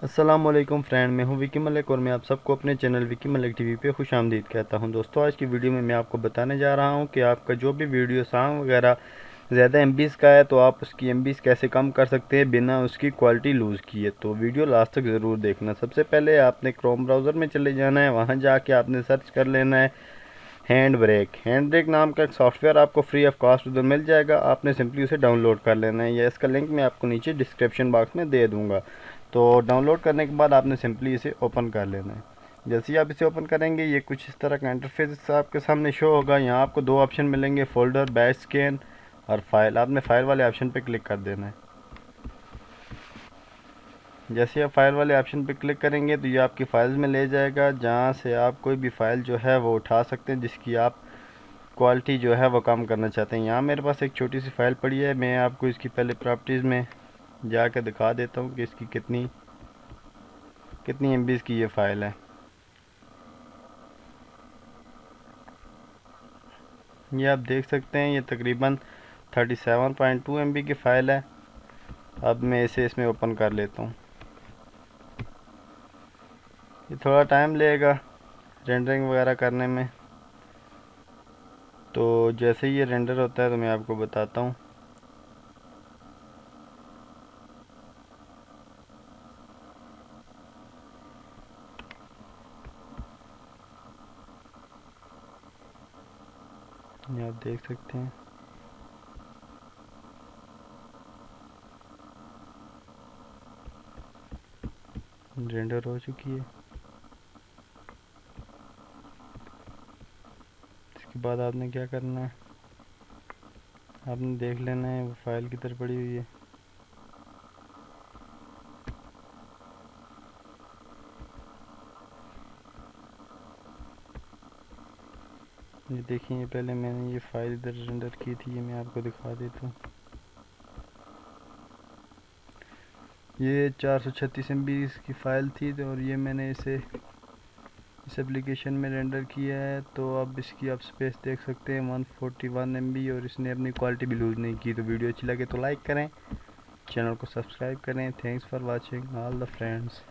अस्सलामुअलैकुम फ्रेंड, मैं हूं विकी मलिक और मैं आप सबको अपने चैनल विकी मलिक टीवी पे खुशामदीद कहता हूं। दोस्तों, आज की वीडियो में मैं आपको बताने जा रहा हूं कि आपका जो भी वीडियो सॉन्ग वगैरह ज़्यादा एमबीज़ का है तो आप उसकी एमबीज़ कैसे कम कर सकते हैं बिना उसकी क्वालिटी लूज़ किए। तो वीडियो लास्ट तक ज़रूर देखना। सबसे पहले आपने क्रोम ब्राउज़र में चले जाना है, वहाँ जाके आपने सर्च कर लेना है हैंड ब्रेक नाम का एक सॉफ्टवेयर आपको फ्री ऑफ कॉस्ट उधर मिल जाएगा। आपने सिंपली उसे डाउनलोड कर लेना है, या इसका लिंक मैं आपको नीचे डिस्क्रिप्शन बॉक्स में दे दूंगा। तो डाउनलोड करने के बाद आपने सिंपली इसे ओपन कर लेना है। जैसे ही आप इसे ओपन करेंगे ये कुछ इस तरह का इंटरफेस आपके सामने शो होगा। यहाँ आपको दो ऑप्शन मिलेंगे, फोल्डर, बैच स्कैन और फाइल। आपने फाइल वाले ऑप्शन पर क्लिक कर देना है। जैसे आप फाइल वाले ऑप्शन पर क्लिक करेंगे तो ये आपकी फाइल्स में ले जाएगा, जहाँ से आप कोई भी फाइल जो है वो उठा सकते हैं जिसकी आप क्वालिटी जो है वो कम करना चाहते हैं। यहाँ मेरे पास एक छोटी सी फ़ाइल पड़ी है, मैं आपको इसकी पहले प्रॉपर्टीज़ में जाकर दिखा देता हूँ कि इसकी कितनी कितनी एमबीज़ की ये फ़ाइल है। ये आप देख सकते हैं, ये तकरीबन 37.2 एमबी की फ़ाइल है। अब मैं इसे इसमें ओपन कर लेता हूँ। ये थोड़ा टाइम लगेगा रेंडरिंग वगैरह करने में, तो जैसे ही ये रेंडर होता है तो मैं आपको बताता हूँ। ये आप देख सकते हैं, रेंडर हो चुकी है। इसके बाद आपने क्या करना है, आपने देख लेना है वो फाइल किधर पड़ी हुई है। ये देखिए, ये पहले मैंने ये फाइल इधर रेंडर की थी, ये मैं आपको दिखा देता हूँ। ये 436 MB की फ़ाइल थी और ये मैंने इसे इस एप्लीकेशन में रेंडर किया है। तो अब इसकी आप स्पेस देख सकते हैं 141 MB, और इसने अपनी क्वालिटी भी लूज़ नहीं की। तो वीडियो अच्छी लगे तो लाइक करें, चैनल को सब्सक्राइब करें। Thanks for watching all the friends.